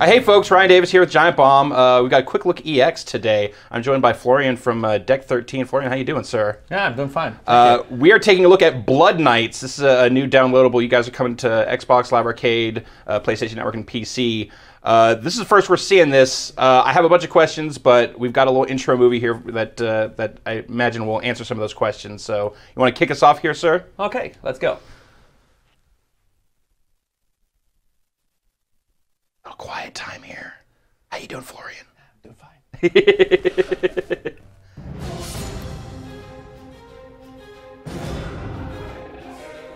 Hey folks, Ryan Davis here with Giant Bomb. We got a Quick Look EX today. I'm joined by Florian from Deck 13. Florian, how you doing, sir? Yeah, I'm doing fine. We are taking a look at Blood Knights. This is a new downloadable. You guys are coming to Xbox Live Arcade, PlayStation Network, and PC. This is the first we're seeing this. I have a bunch of questions, but we've got a little intro movie here that I imagine will answer some of those questions. So you want to kick us off here, sir? Okay, let's go. A quiet time here. How you doing, Florian? I'm doing fine.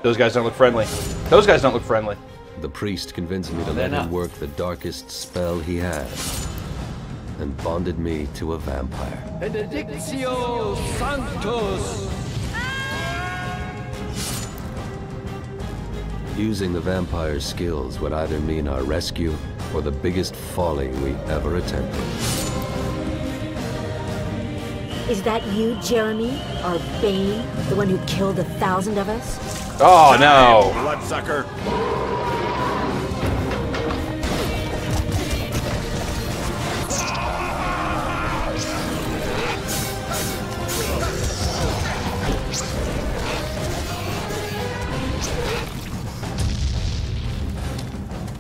Those guys don't look friendly. Those guys don't look friendly. The priest convinced me to let him work the darkest spell he had, and bonded me to a vampire. Benedictio Sanctus! Using the vampire's skills would either mean our rescue or the biggest folly we ever attempted. Is that you, Jeremy? Our Bane? The one who killed 1,000 of us? Oh, no. Bloodsucker!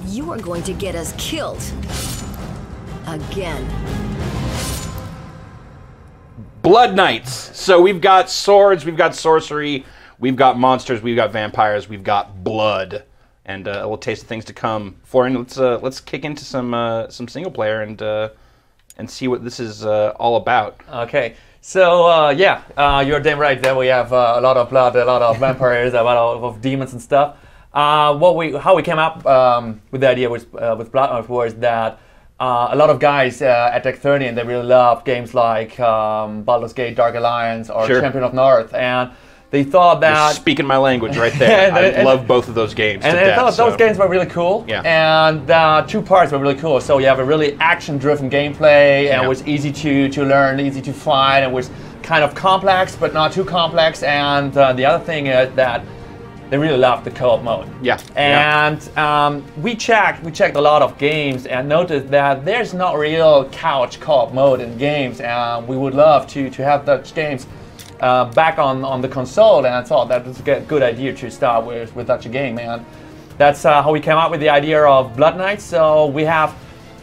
You are going to get us killed. Again. Blood Knights. So we've got swords, we've got sorcery, we've got monsters, we've got vampires, we've got blood, and a little taste of things to come. Florian, let's kick into some single player and see what this is all about. Okay, so you're damn right that we have a lot of blood, a lot of vampires, a lot of demons and stuff. How we came up with the idea with Blood Knights was that a lot of guys at Deck 13, they really love games like Baldur's Gate, Dark Alliance, or Sure. Champion of North, and they thought that You're speaking my language right there. I love both of those games to and death. I thought those games were really cool. Yeah. And the two parts were really cool. So you have a really action-driven gameplay, and Yeah. it was easy to learn, easy to find. It was kind of complex, but not too complex. And the other thing is that they really loved the co-op mode. Yeah. And we checked a lot of games and noticed that there's not real couch co-op mode in games, and we would love to have such games back on the console. And I thought that was a good idea to start with such a game, and that's how we came up with the idea of Blood Knights. So we have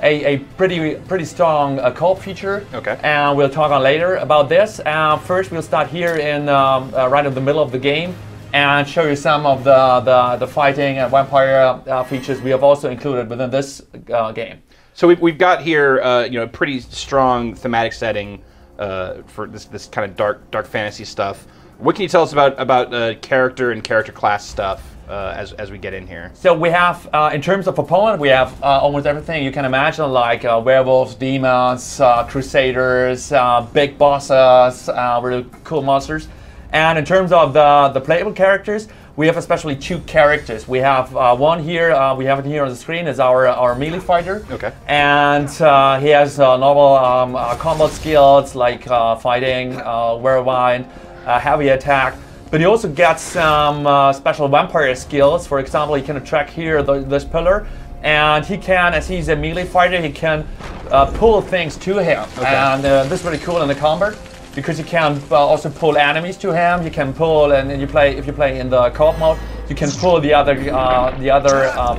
a pretty strong co-op feature. Okay. And we'll talk on later about this. First, we'll start here in right in the middle of the game, and show you some of the fighting and vampire features we have also included within this game. So we've got here a pretty strong thematic setting for this kind of dark fantasy stuff. What can you tell us about character and character class stuff as we get in here? So we have, in terms of opponent, we have almost everything you can imagine, like werewolves, demons, crusaders, big bosses, really cool monsters. And in terms of the playable characters, we have especially two characters. We have one here, we have it here on the screen, is our melee fighter. Okay. And he has normal combat skills like fighting, whirlwind, heavy attack. But he also gets some special vampire skills. For example, he can attract here this pillar. And he can, as he's a melee fighter, he can pull things to him. Okay. And this is really cool in the combat, because you can also pull enemies to him. You can pull, and if you play in the co-op mode, you can pull the other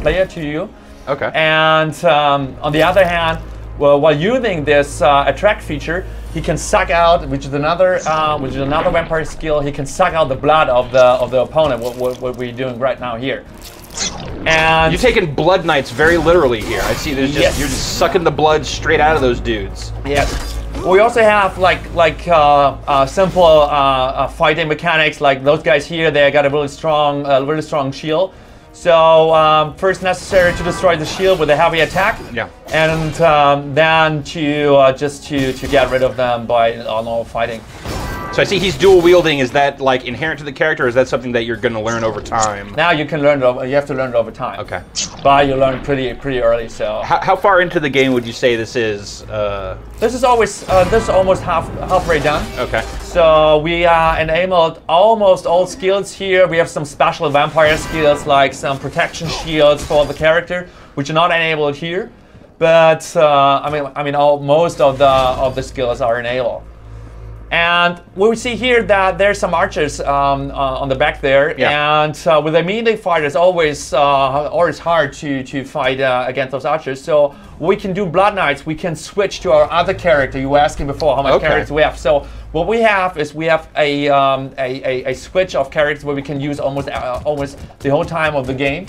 player to you. Okay. And on the other hand, well, while using this attract feature, he can suck out, which is another vampire skill. He can suck out the blood of the opponent. What we're doing right now here. And You're taking Blood Knights very literally here. I see. There's just Yes. you're just sucking the blood straight out of those dudes. yes. We also have simple fighting mechanics, like those guys here. They got a really strong shield. So first necessary to destroy the shield with a heavy attack. Yeah. And then to get rid of them by normal fighting. So I see he's dual wielding. Is that like inherent to the character, or is that something that you're going to learn over time? Now you can learn it. You have to learn it over time. Okay. But you learn pretty early. So How far into the game would you say this is? this is almost halfway done. Okay. So we enabled almost all skills here. We have some special vampire skills, like some protection shields for the character, which are not enabled here. but most of the skills are enabled. And we see here that there's some archers on the back there, and with a melee fighter, it's always hard to fight against those archers. So we can do Blood Knights. We can switch to our other character. You were asking before how much characters we have. So what we have is we have a switch of characters where we can use almost the whole time of the game,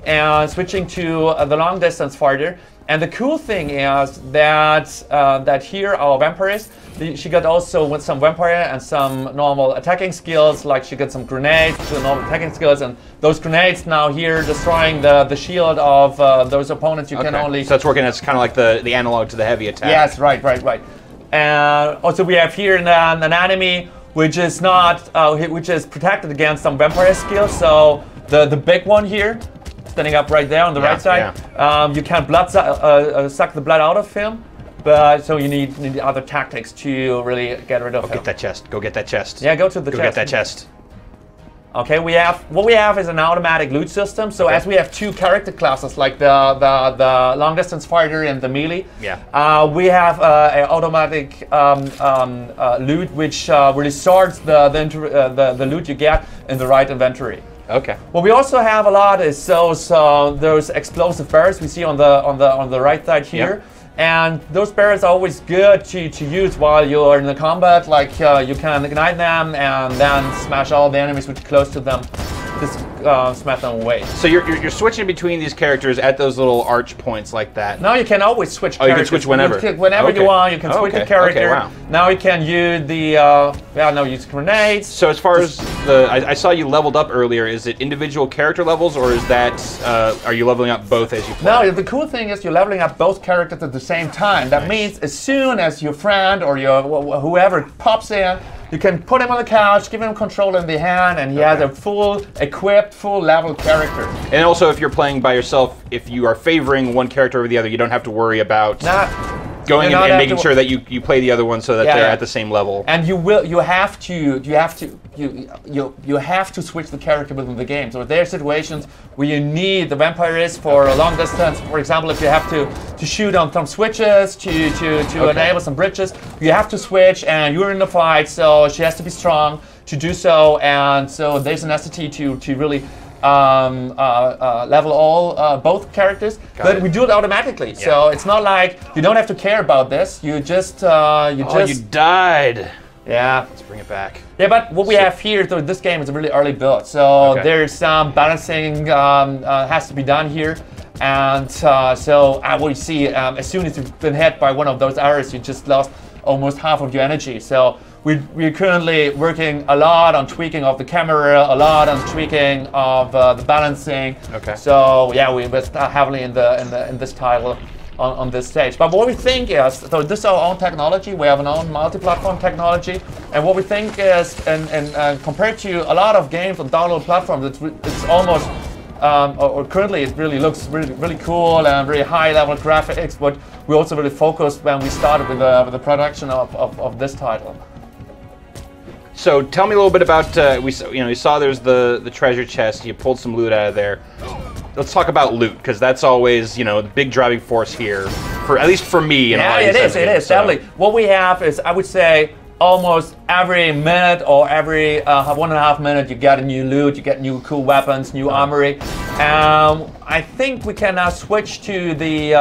and switching to the long distance fighter. And the cool thing is that here our vampirist, she got also with some vampire and some normal attacking skills, like she got some grenades, some normal attacking skills, and those grenades now here destroying the shield of those opponents. You can only... So it's working as kind of like the analog to the heavy attack. Yes, right. And also we have here an enemy which is not, which is protected against some vampire skills. So the big one here, standing up right there on the right side. You can suck the blood out of him, but so you need other tactics to really get rid of him. Get that chest. Go get that chest. Yeah, go to the chest. Go get that chest. Okay, what we have is an automatic loot system. So as we have two character classes, like the long distance fighter and the melee, we have an automatic loot which really sorts the loot you get in the right inventory. Okay. What we also have a lot is those explosive barrels we see on the right side here. And those barrels are always good to use while you're in the combat. Like you can ignite them and then smash all the enemies which are close to them. Just smash them away. So you're switching between these characters at those little arch points like that. Now you can always switch characters. You can switch whenever. Whenever you want, you can switch the character. Okay, wow. Now you can use use grenades. So as far as I saw you leveled up earlier, is it individual character levels, or is that, are you leveling up both as you play? No, the cool thing is you're leveling up both characters at the same time. That means as soon as your friend or whoever pops in, you can put him on the couch, give him a controller in the hand, and he has a full equipped, full level character. And also, if you're playing by yourself, if you are favoring one character over the other, you don't have to worry about going in and making sure that you play the other one so that they're at the same level. And you have to switch the character within the game. So there are situations where you need the vampirist for a long distance. For example, if you have to shoot on some switches to enable some bridges, you have to switch, and you're in the fight, so she has to be strong to do so. And so there's a necessity to really level all both characters, but we do it automatically. So it's not like you don't have to care about this. You just you died. Yeah. Let's bring it back. Yeah, but what we have here, so this game is a really early build. So there's some balancing has to be done here. And so what you see, as soon as you've been hit by one of those arrows, you just lost almost half of your energy. So we're currently working a lot on tweaking of the camera, a lot on tweaking of the balancing. Okay. So yeah, we invest heavily in this title on this stage. But what we think is, so this is our own technology. We have an own multi-platform technology, and what we think is, and compared to a lot of games on download platforms, it's almost or currently it really looks really cool and very high level graphics. But we also really focused when we started with the production of this title. So tell me a little bit about you saw there's the treasure chest. You pulled some loot out of there. Let's talk about loot, because that's always the big driving force here, for at least for me. Yeah, it is definitely. What we have is, I would say, almost every minute or every 1.5 minutes you get a new loot, you get new cool weapons, new armory. I think we can now switch to the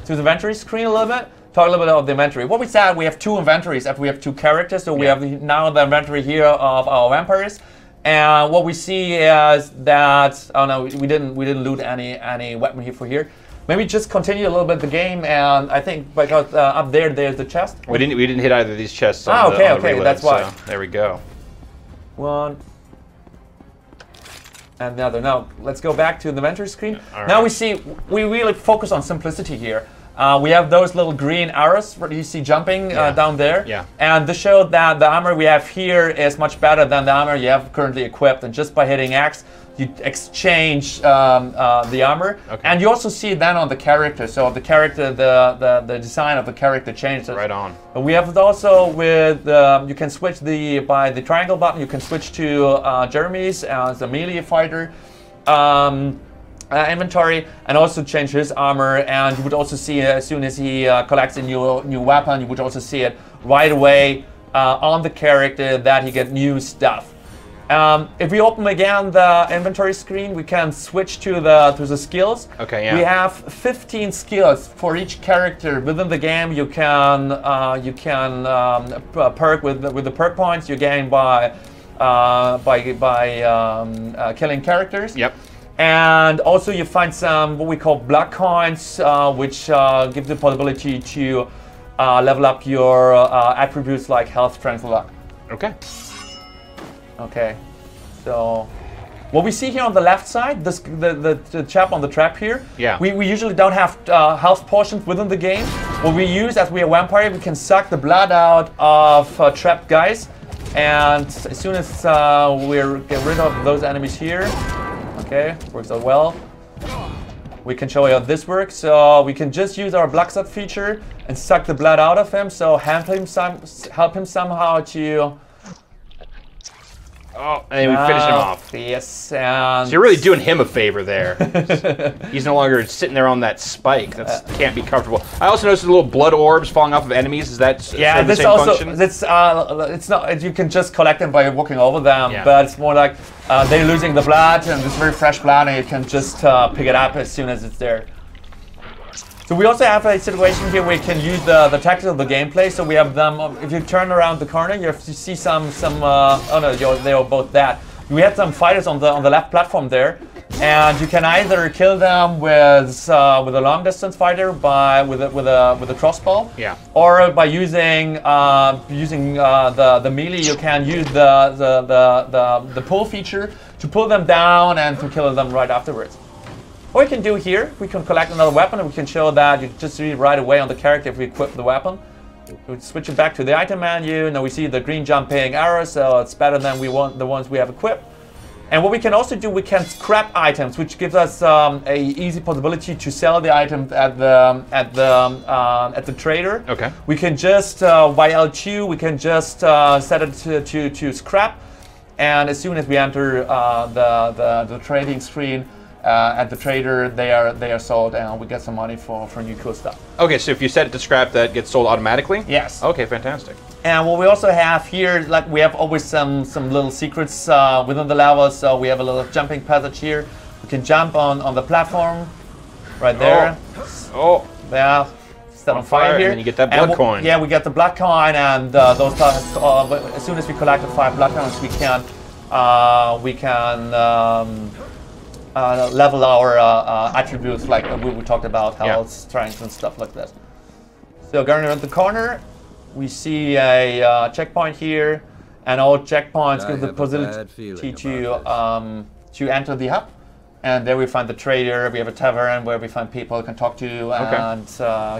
inventory screen a little bit. Talk a little bit about the inventory. What we said, we have two inventories if we have two characters. So we have now the inventory here of our vampires. And what we see is that, oh no, we didn't loot any weapon here. Maybe just continue a little bit the game, and I think because up there's the chest. We didn't hit either of these chests. Okay, that's why. So there we go. One. And the other. Now let's go back to the inventory screen. Now we really focus on simplicity here. We have those little green arrows that you see jumping down there. Yeah. And this showed that the armor we have here is much better than the armor you have currently equipped. And just by hitting X, you exchange the armor. Okay. And you also see it then on the character. So the character, the design of the character changes. Right on. We have also with, you can switch by the triangle button, you can switch to Jeremy's as a melee fighter. inventory, and also change his armor. And you would also see as soon as he collects a new weapon, you would also see it right away on the character that he gets new stuff. If we open again the inventory screen, we can switch to the skills. Okay, yeah. We have 15 skills for each character within the game. You can perk with the perk points you gain by killing characters. Yep. And also you find some what we call blood coins, which give the possibility to level up your attributes like health, strength, and luck. Okay. Okay, so what we see here on the left side, the chap on the trap here, yeah. we usually don't have health potions within the game. What we use, as we are vampire, we can suck the blood out of trapped guys, and as soon as we get rid of those enemies here, okay, works out well. We can show you how this works. So we can just use our Bloodsuck feature and suck the blood out of him. So help him somehow to. Oh, and then we finish him off. Yes, and so you're really doing him a favor there. He's no longer sitting there on that spike. That can't be comfortable. I also noticed the little blood orbs falling off of enemies. Is that sort of the same function? It's not. You can just collect them by walking over them, yeah. But it's more like they're losing the blood, and it's very fresh blood, and you can just pick it up as soon as it's there. So we also have a situation here where you can use the tactics of the gameplay. So we have them. If you turn around the corner, you see some. Oh no, they are both that. We had some fighters on the left platform there, and you can either kill them with a long distance fighter with a crossbow, yeah, or by using the melee. You can use the pull feature to pull them down and to kill them right afterwards. What we can do here, we can collect another weapon, and we can show that you just see right away on the character if we equip the weapon. We switch it back to the item menu. Now we see the green jumping arrows, so it's better than the ones we have equipped. And what we can also do, we can scrap items, which gives us a easy possibility to sell the item at the trader. Okay. We can just by L2, we can just set it to scrap, and as soon as we enter the trading screen. At the trader, they are sold, and we get some money for new cool stuff. Okay, so if you set it to scrap, that gets sold automatically? Yes. Okay, fantastic. And what we also have here, like we have always some little secrets within the levels. So we have a little jumping passage here. We can jump on the platform, right there. Oh. Yeah. Set on fire here. And then you get that blood coin. Yeah, we get the blood coin, and those as soon as we collect the 5 blood coins, we can level our attributes, like we talked about, health, strength, and stuff like that. So going around the corner, we see a checkpoint here, and all checkpoints give the possibility to enter the hub. And there we find the trader. We have a tavern where we find people we can talk to and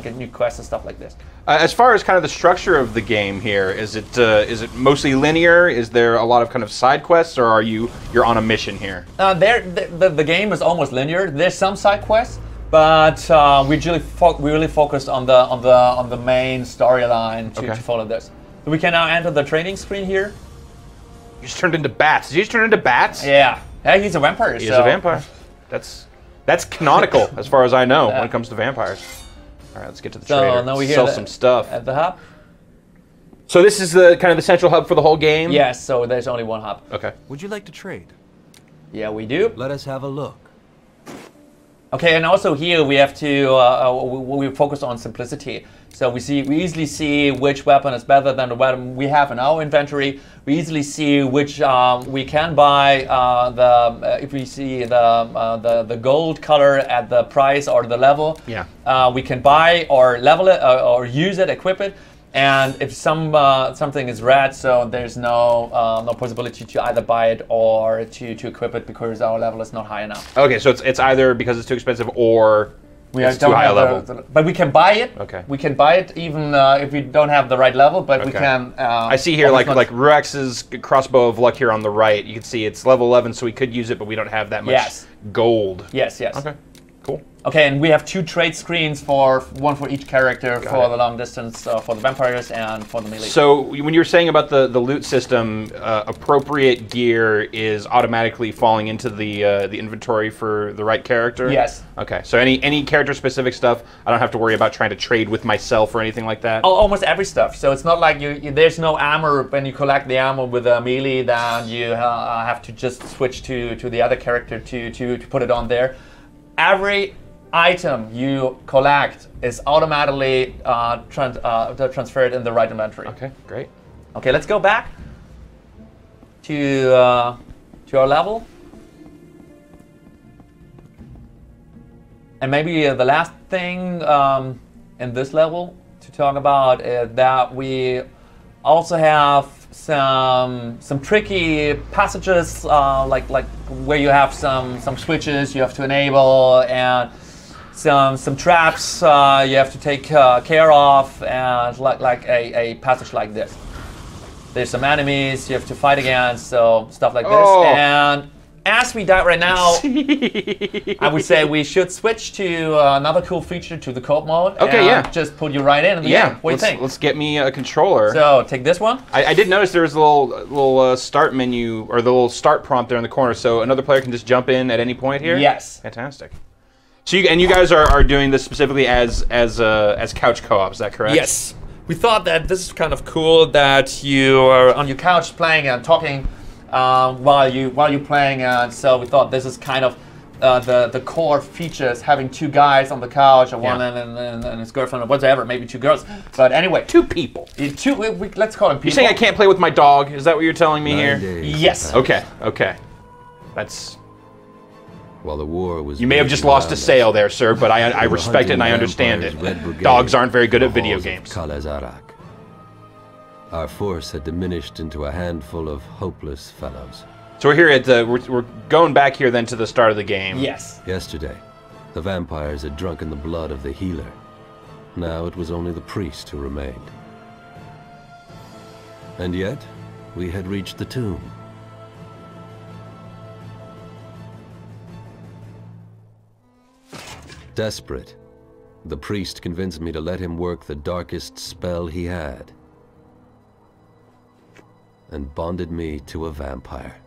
get new quests and stuff like this. As far as kind of the structure of the game here, is it mostly linear? Is there a lot of kind of side quests, or you're on a mission here? The game is almost linear. There's some side quests, but we really focused on the main storyline to follow this. So we can now enter the training screen here. You just turned into bats. Did you just turn into bats? Yeah. Yeah, he's a vampire. He's a vampire. That's canonical as far as I know when it comes to vampires. All right, let's get to the trader. Now we sell some stuff at the hub. So this is the kind of the central hub for the whole game? Yes, so there's only one hub. Okay. Would you like to trade? Yeah, we do. Let us have a look. Okay, and also here we have to we focus on simplicity. So we easily see which weapon is better than the weapon we have in our inventory. We easily see which we can buy. If we see the gold color at the price or the level, we can buy or level it or use it, equip it. And if something is red, so there's no possibility to either buy it or to equip it because our level is not high enough. Okay, so it's either because it's too expensive or it's too high a level. But we can buy it. Okay. We can buy it even if we don't have the right level, but we can. I see here like Ruex's crossbow of luck here on the right. You can see it's level 11, so we could use it, but we don't have that much gold. Yes, yes. Okay, cool. Okay, and we have 2 trade screens one for each character for the long distance, for the vampires and for the melee. So when you were saying about the loot system, appropriate gear is automatically falling into the inventory for the right character? Yes. Okay, so any character specific stuff, I don't have to worry about trying to trade with myself or anything like that? Almost every stuff. So it's not like there's no armor when you collect the armor with a melee, then you have to just switch to the other character to put it on there. Every item you collect is automatically transferred in the right inventory. Okay, great. Okay, let's go back to our level. And maybe the last thing in this level to talk about is that we also have some tricky passages, like where you have some switches you have to enable and some traps you have to take care of, and like a passage like this. There's some enemies you have to fight against, so stuff like this. And as we die right now, I would say we should switch to another cool feature, to the co-op mode. Okay, and just put you right in the game. What do you think? Let's get me a controller. So take this one. I did notice there was a little start menu, or the little start prompt there in the corner, so another player can just jump in at any point here? Yes. Fantastic. So you guys are doing this specifically as couch co-op, is that correct? Yes. We thought that this is kind of cool that you are on your couch playing and talking while you're playing, and so we thought this is kind of the core features, having 2 guys on the couch, and one and his girlfriend, or whatever, maybe 2 girls. But anyway, 2 people. Let's call them people. You're saying I can't play with my dog? Is that what you're telling me here? Yes. Okay. That's. While the war was You may have just lost a sale there, sir, but I respect it and I understand it. Dogs aren't very good at video games. Kalazarak. Our force had diminished into a handful of hopeless fellows. So we're here at we're going back here then to the start of the game. Yes. Yesterday, the vampires had drunken the blood of the healer. Now it was only the priest who remained. And yet, we had reached the tomb. Desperate, the priest convinced me to let him work the darkest spell he had, and bonded me to a vampire.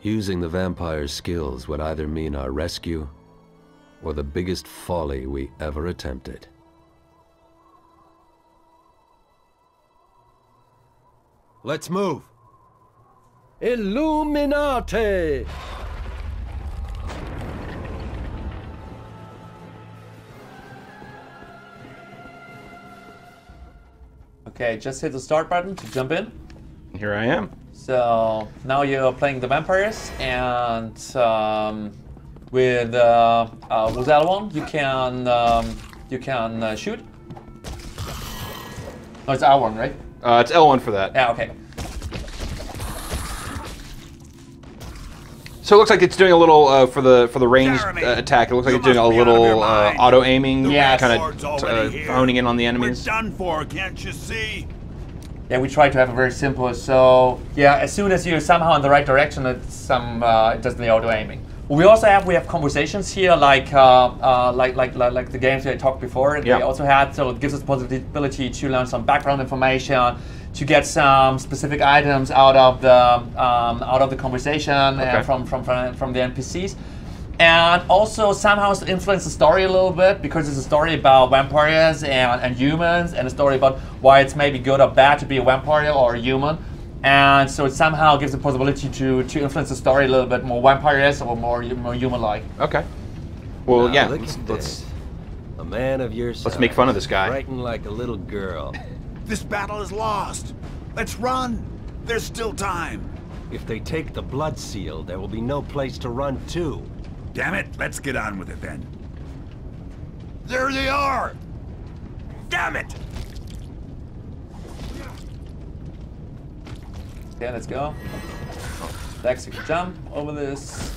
Using the vampire's skills would either mean our rescue, or the biggest folly we ever attempted. Let's move! Illuminati! Okay, just hit the start button to jump in. Here I am. So now you're playing the vampires, and with L1 you can shoot. No, it's R1, right? It's L1 for that. Yeah. Okay. So it looks like it's doing a little for the ranged attack. It looks like it's doing a little auto aiming, kind of honing in on the enemies. We're done for, can't you see? Yeah, we try to have it very simple. So yeah, as soon as you're somehow in the right direction, it does the auto aiming. We also have conversations here, like the games that I talked before. They also had, so it gives us the possibility to learn some background information, to get some specific items out of the conversation and from the NPCs, and also somehow influence the story a little bit, because it's a story about vampires and humans, and a story about why it's maybe good or bad to be a vampire or a human. And so it somehow gives the possibility to influence the story a little bit more vampires or more human-like. Okay. Well, now, yeah. Let's a man of your size. Let's make fun of this guy. Frightened like a little girl. This battle is lost. Let's run. There's still time. If they take the blood seal, there will be no place to run to. Damn it, let's get on with it then. There they are! Damn it! Okay, let's go. Dex, you can jump over this.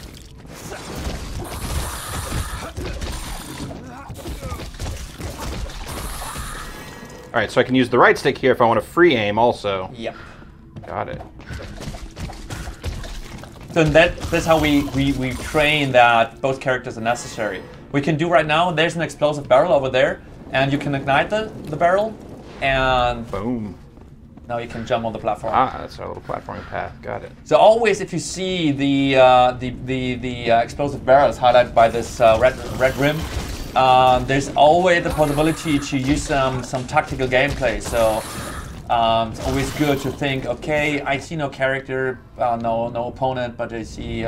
All right, so I can use the right stick here if I want to free aim also. Yep. Got it. So that's how we train that both characters are necessary. We can do right now, there's an explosive barrel over there, and you can ignite the barrel, and boom. Now you can jump on the platform. Ah, that's our little platforming path. Got it. So always, if you see the explosive barrels highlighted by this red rim, there's always the possibility to use some tactical gameplay. So it's always good to think, okay, I see no character, no opponent, but I see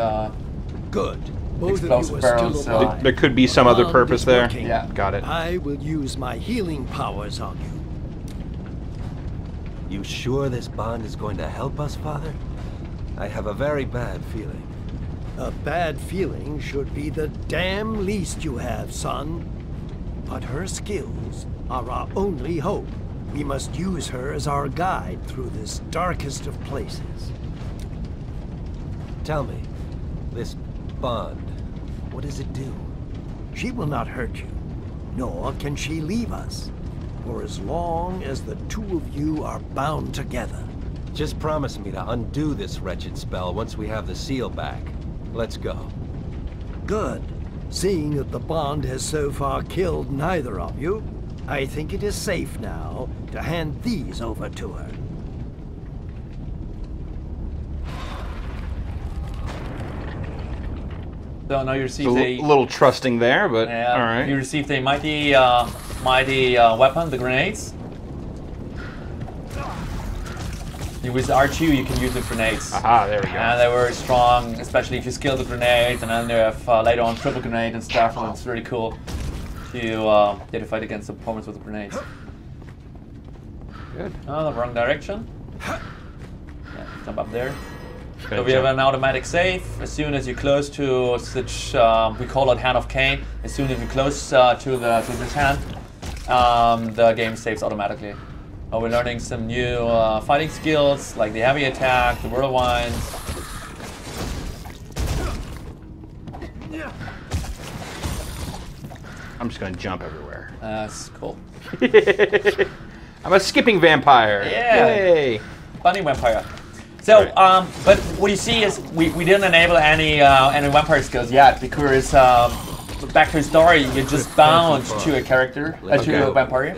good. Explosive barrels. So there could be some other purpose there. Yeah, got it. I will use my healing powers on you. You sure this bond is going to help us, Father? I have a very bad feeling. A bad feeling should be the damn least you have, son. But her skills are our only hope. We must use her as our guide through this darkest of places. Tell me, this bond, what does it do? She will not hurt you, nor can she leave us, for as long as the two of you are bound together. Just promise me to undo this wretched spell once we have the seal back. Let's go. Good. Seeing that the bond has so far killed neither of you, I think it is safe now to hand these over to her. So now you received a little trusting there, but all right. You received a mighty weapon, the grenades. With R2, you can use the grenades. Aha, there we go. And they were strong, especially if you skill the grenades, and then they have later on triple grenade and stuff. And it's really cool to fight against opponents with the grenades. Good. Oh, the wrong direction. Yeah, jump up there. Good So we have an automatic save. As soon as you close to such, we call it Hand of Cain. As soon as you close to this hand, the game saves automatically. We're learning some new fighting skills, like the heavy attack, the whirlwinds. I'm just gonna jump everywhere. That's cool. I'm a skipping vampire. Yeah. Yay. Bunny vampire. So, Right. but what you see is we didn't enable any vampire skills yet, because back to the story, you're just bound to a character, to a vampire,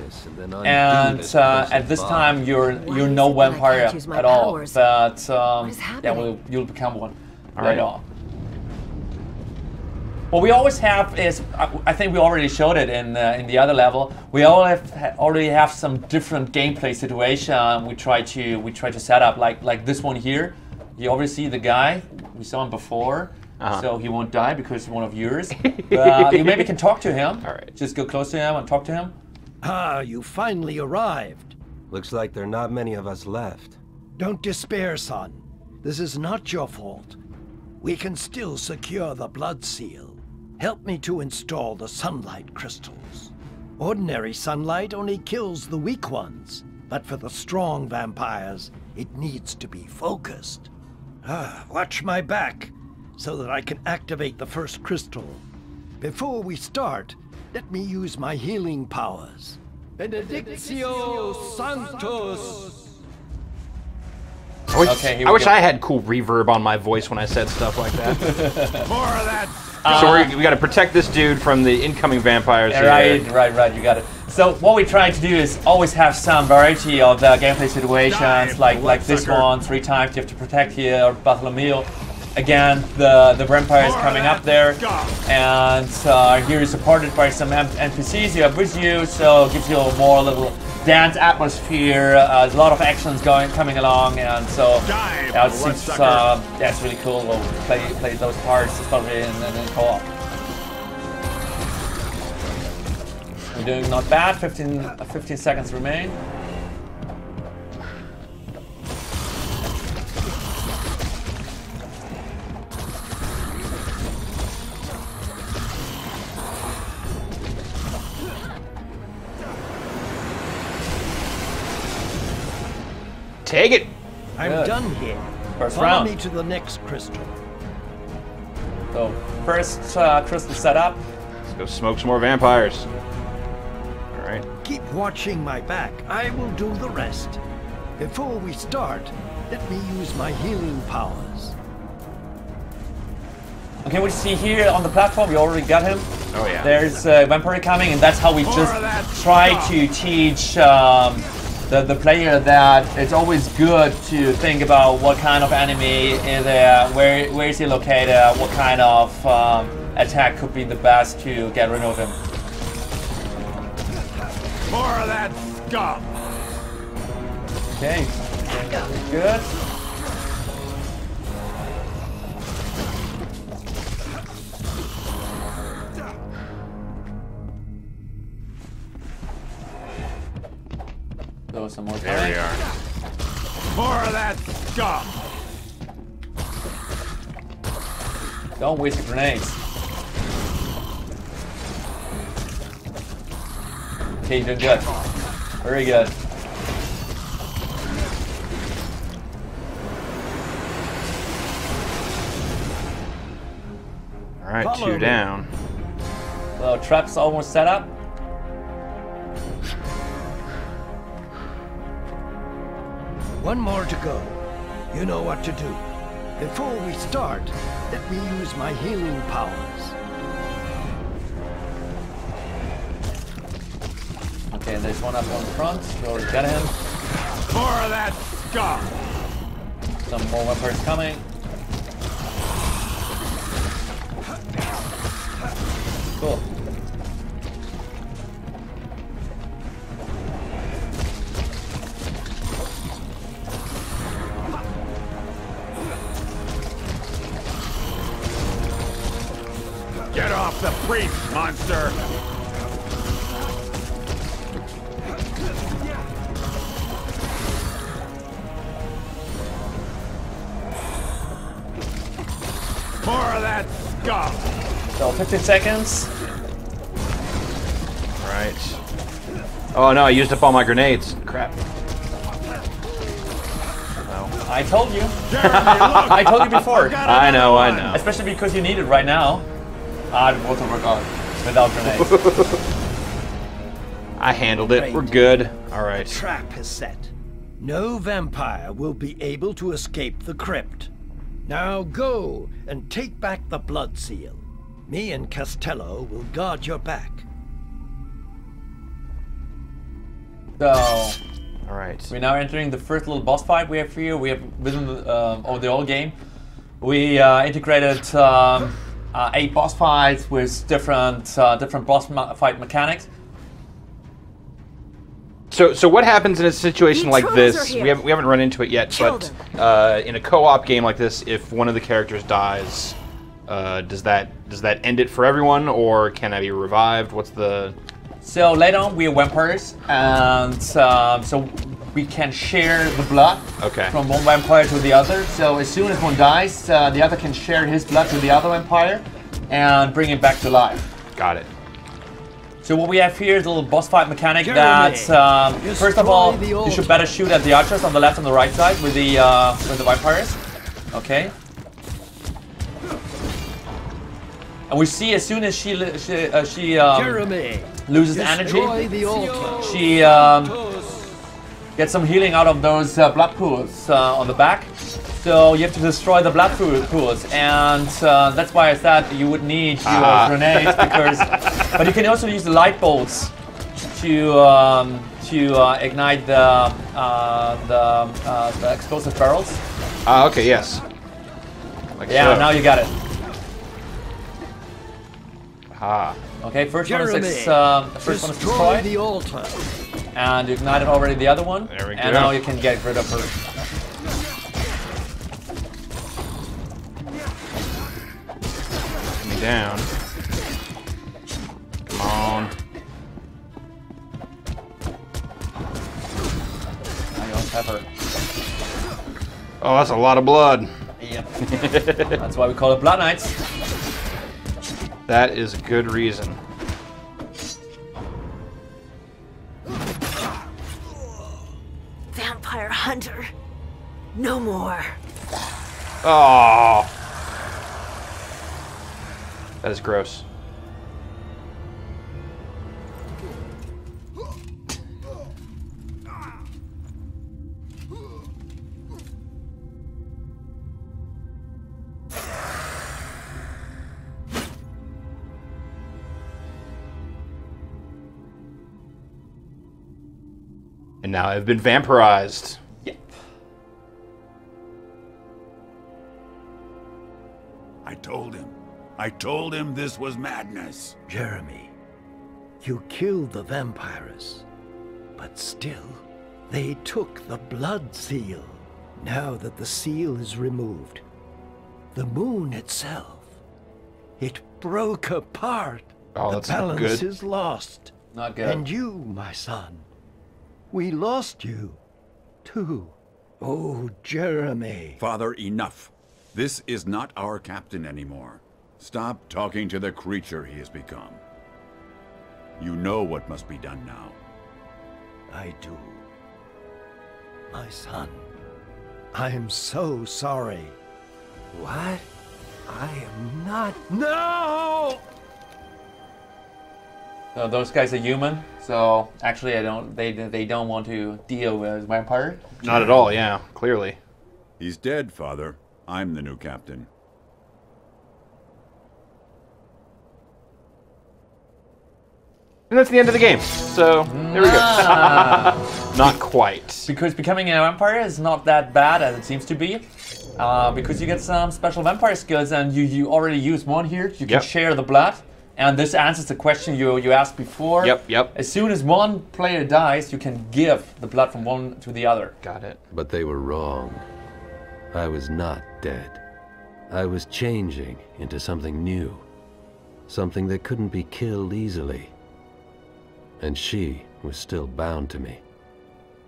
and at this time you're no vampire at all. But yeah, you'll become one later on. What we always have is, I think we already showed it in the other level. We already have some different gameplay situation. We try to set up like this one here. You already see the guy. We saw him before. So he won't die because he's one of yours. You maybe can talk to him. All right. Just go close to him and talk to him. Ah, you finally arrived. Looks like there are not many of us left. Don't despair, son. This is not your fault. We can still secure the blood seal. Help me to install the sunlight crystals. Ordinary sunlight only kills the weak ones, but for the strong vampires, it needs to be focused. Watch my back, so that I can activate the first crystal. Before we start, let me use my healing powers. Benedictio Sanctus. I wish I had cool reverb on my voice when I said stuff like that. More of that. So we got to protect this dude from the incoming vampires here. Right, you got it. So what we try to do is always have some variety of the gameplay situations, like this one, 3 times you have to protect here, Bartholomew. Again, the vampire is coming up there, and here is supported by some NPCs you have with you, so it gives you a more little dance atmosphere. There's a lot of actions coming along, and so it seems it's really cool. We'll play those parts, especially in co-op. We're doing not bad. 15 seconds remain. Take it. I'm done here. First Follow round. me to the next crystal. So first crystal set up. Let's go smoke some more vampires. All right. Keep watching my back. I will do the rest. Before we start, let me use my healing powers. Okay, we see here on the platform, we already got him. Oh yeah. There's a vampire coming, and that's how we just try to teach the player that it's always good to think about what kind of enemy is there, where is he located, what kind of attack could be the best to get rid of him. More of that scum! Okay, good. So some more There we time. are. More of that scum! Don't waste your grenades. Okay, you're doing good. Very good. All right, Follow 2 me. down. So traps almost set up. One more to go. You know what to do. Before we start, let me use my healing powers. Okay, there's one up on the front. We already got him. More of that scum! Some more vampires coming. Cool. Get off the priest, monster! More of that scum! So 15 seconds. Right. Oh no, I used up all my grenades. Crap. I told you. Jeremy, look! I told you before. Got I know, I another one. know. Especially because you need it right now. It wasn't work without grenades. I handled it. We're good. All right. Trap is set. No vampire will be able to escape the crypt. Now go and take back the blood seal. Me and Castello will guard your back. So All right. we're now entering the first little boss fight we have here. We have within the whole game. We integrated 8 boss fights with different boss fight mechanics. So what happens in a situation The like intruders are this? here. We haven't run into it yet, Kill but in a co-op game like this, if one of the characters dies, does that end it for everyone, or can I be revived? What's the? So later on we are vampires, and so we can share the blood Okay. from one vampire to the other. So as soon as one dies, the other can share his blood to the other vampire and bring him back to life. Got it. So what we have here is a little boss fight mechanic Jeremy, that, first of all, destroy the you should altar. better shoot at the archers on the left and the right side with the vampires. Okay. And we see as soon as she Jeremy, loses destroy energy, the altar. she gets some healing out of those blood pools on the back. So you have to destroy the blood pools, and that's why I said you would need your grenades, because. But you can also use the light bolts to ignite the explosive barrels. Okay. Yes. Like Yeah, so. now you got it. Ah. Okay, first one Jeremy, is destroy destroyed, the altar. and you ignited already the other one. There we And go. now you can get rid of her. Put me down. Come on. Now you don't have her. Oh, that's a lot of blood. Yep. That's why we call it Blood Knights. That is a good reason. Vampire hunter. No more. Oh. That is gross. And now I've been vampirized. Yep. I told him this was madness. Jeremy, you killed the vampires, but still, they took the blood seal. Now that the seal is removed, the moon itself, it broke apart. Oh, the that's not balance good. is lost. Not good. And you, my son, we lost you, too. Oh, Jeremy. Father, enough. This is not our captain anymore. Stop talking to the creature he has become. You know what must be done now. I do. My son, I am so sorry. What? I am not. No! So those guys are human. So actually, they don't want to deal with vampire. Not at all, yeah, clearly. He's dead, Father. I'm the new captain. And that's the end of the game. So, there we go. Not quite. Because becoming a vampire is not that bad as it seems to be. Because you get some special vampire skills, and you already use one here. You can Yep. share the blood. And this answers the question you asked before. Yep. As soon as one player dies, you can give the blood from one to the other. Got it. But they were wrong. I was not dead. I was changing into something new. Something that couldn't be killed easily. And she was still bound to me.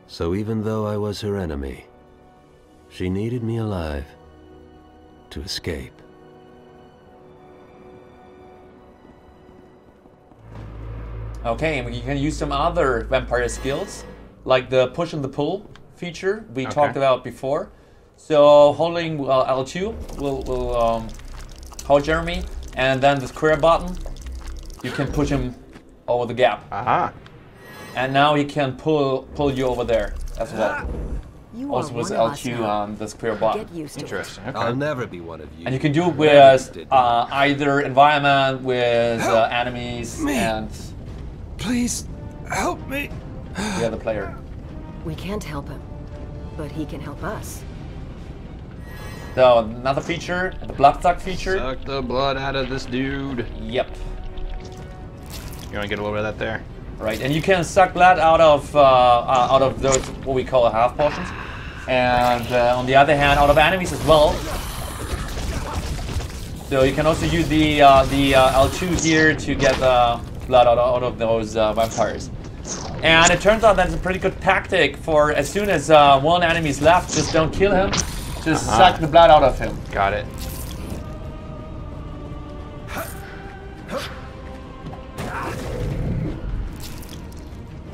So even though I was her enemy, she needed me alive to escape. Okay, and you can use some other vampire skills, like the push and the pull feature we talked about before. So holding L2 will hold Jeremy, and then the square button, you can push him over the gap. Aha. And now he can pull you over there as well. You Also are with one of us L2 now. on the square button. Get used to it. Interesting. Okay. I'll never be one of you. And you can do it with either environment, with enemies, and Please help me. the other player. We can't help him, but he can help us. So another feature, the blood suck feature. Suck the blood out of this dude. Yep. You want to get a little bit of that there? Right, and you can suck blood out of those what we call half potions, and on the other hand, out of enemies as well. So you can also use the L2 here to get the blood out of those vampires. And it turns out that's a pretty good tactic for as soon as one enemy is left, just don't kill him, just suck the blood out of him. Got it.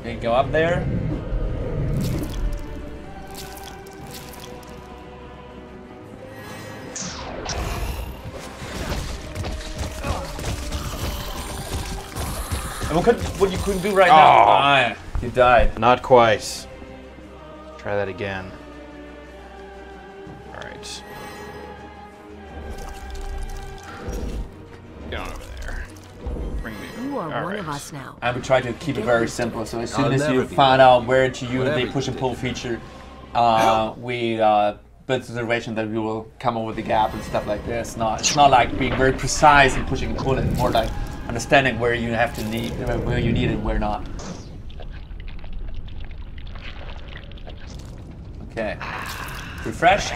Okay, go up there. And what you couldn't do right now? Oh. Ah, you died. Not quite. Try that again. All right. Get on over there. Bring me. You are All one right. of us now. And we try to keep it very simple. So as soon I'll as never you be find one. out where to use Whatever the you push and do. pull feature, we build the situation that we will come over the gap and stuff like this. It's not like being very precise and pushing and pulling. It's more like understanding where you have to need, where you need it, and where not. Okay. Refreshed.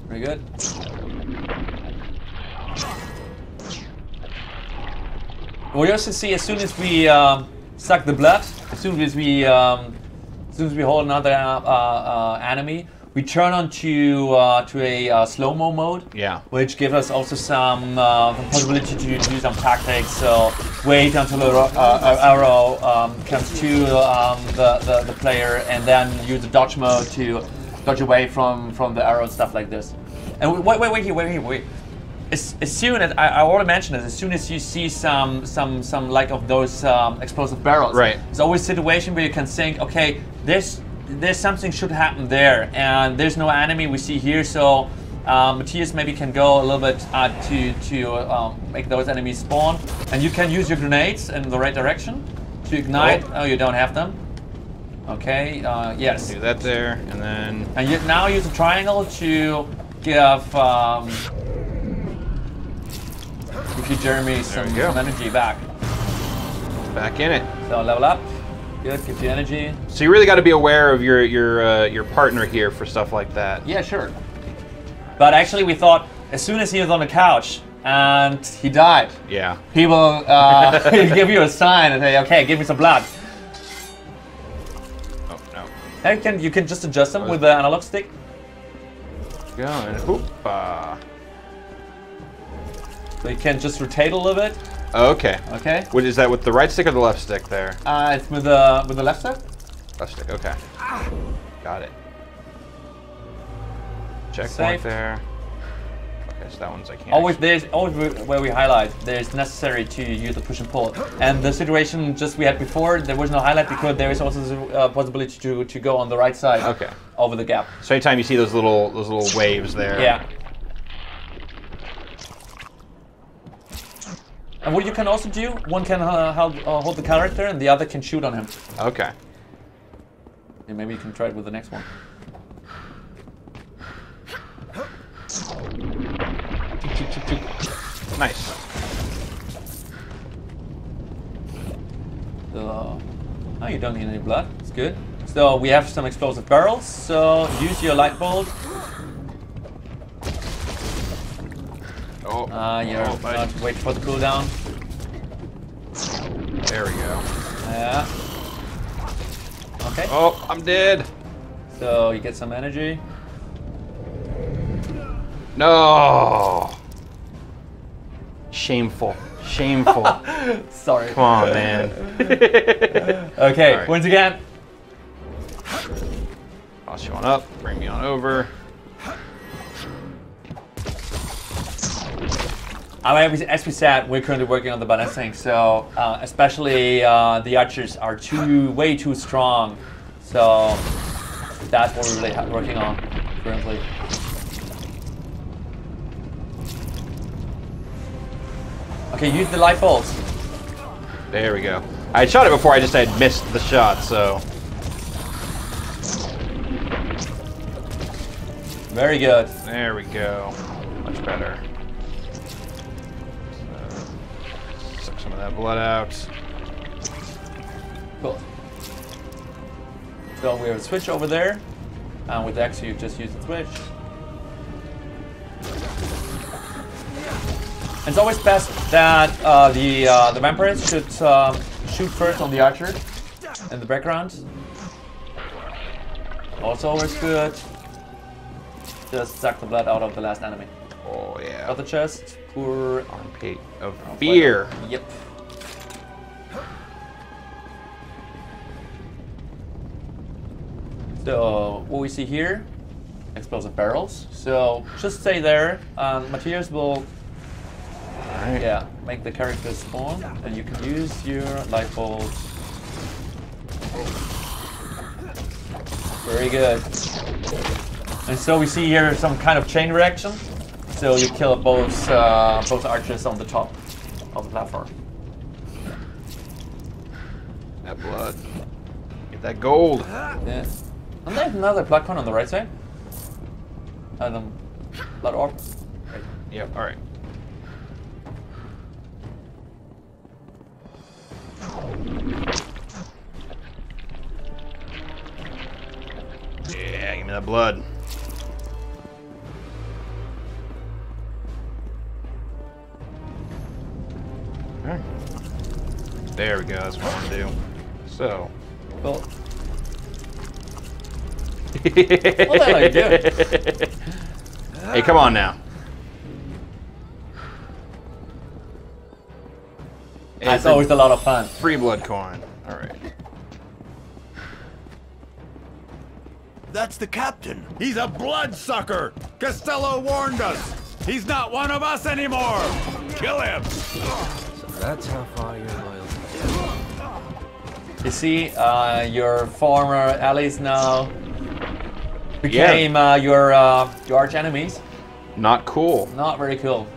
Very good. We also see as soon as we suck the blood, as soon as we hold another enemy, we turn on to a slow-mo mode. Yeah. Which gives us also some possibility to do some tactics. So wait until the arrow comes to the player, and then use the dodge mode to dodge away from the arrow and stuff like this. And wait. As soon as I already mentioned it, as soon as you see some like of those explosive barrels, Right. there's always a situation where you can think, okay, this there's something should happen there, and there's no enemy we see here, so Matthias maybe can go a little bit to make those enemies spawn, and you can use your grenades in the right direction to ignite. Oh, you don't have them. Okay. Yes. Do that there, and then. And you now use a triangle to give Jeremy some energy back. Back in it. So level up. Good. Gives you energy. So you really got to be aware of your partner here for stuff like that. Yeah, sure. But actually, we thought as soon as he was on the couch and he died, Yeah. he will give you a sign and say, "Okay, give me some blood." Oh no. And you can just adjust them with the analog stick. Go and whoop. So you can just rotate a little bit. Okay. Okay. What is that with the right stick or the left stick there? It's with the left stick. Left stick. Okay. Got it. Checkpoint Safe. there. Okay, so that one's I can't. Always where we highlight. There's necessary to use the push and pull. And the situation just we had before, there was no highlight because there is also the possibility to go on the right side. Okay. Over the gap. So anytime you see those little waves there. Yeah. And what you can also do, one can hold the character and the other can shoot on him. Okay. And maybe you can try it with the next one. Nice. So, oh, you don't need any blood. It's good. So we have some explosive barrels. So use your light bolt. Oh. Wait for the cooldown. There we go. Yeah. Okay. Oh, I'm dead. So you get some energy. No. Shameful. Shameful. Sorry. Come on, man. Okay. Right. Once again. Toss you on up. Bring me on over. As we said, we're currently working on the balancing, so especially the archers are way too strong. So that's what we're really working on currently. Okay, use the light bolts. There we go. I had shot it before, I just had missed the shot, so. Very good. There we go. Much better. Suck some of that blood out. Cool. So we have a switch over there. And with X, you just use the switch. It's always best that the vampires should shoot first on the archer in the background. Also always good. Just suck the blood out of the last enemy. Oh, yeah. Got the chest. Poor Armpit of fear. Yep. So what we see here, explosive barrels. So just stay there. Matthias will make the character spawn, and you can use your light bulb. Very good. And so we see here some kind of chain reaction. So you kill both archers on the top of the platform. That blood. Get that gold. Yeah. And there's another blood cone on the right side. Blood orb. Right. Yep, alright. Yeah, give me that blood. Alright. There we go, that's what I want to do. So. Well. What the hell are you doing? Hey, come on now. That's always a lot of fun. Free blood coin. Alright. That's the captain. He's a bloodsucker. Costello warned us. He's not one of us anymore. Kill him. So that's how far your loyalty is. You see, your former allies now became your arch enemies. Not cool. Not very cool.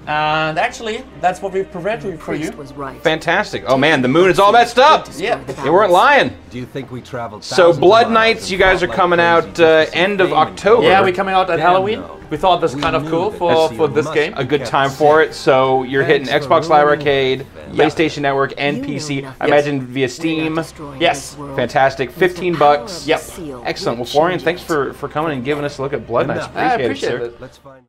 And actually, that's what we've prepared for you. Was right. Fantastic. Oh man, the moon is all messed up. Yeah. They weren't lying. Do you think we traveled? So Blood Knights, you guys are coming out end of October. Yeah, we're coming out at Halloween. no. We thought this kind of cool for this game. A good time for it. So you're hitting Xbox Live Arcade, PlayStation Network, and PC. I imagine via Steam. Yes. Fantastic. $15. Yep. Excellent. Well, Florian, thanks for coming and giving us a look at Blood Knights. I Appreciate it, appreciate sir. it. Let's find.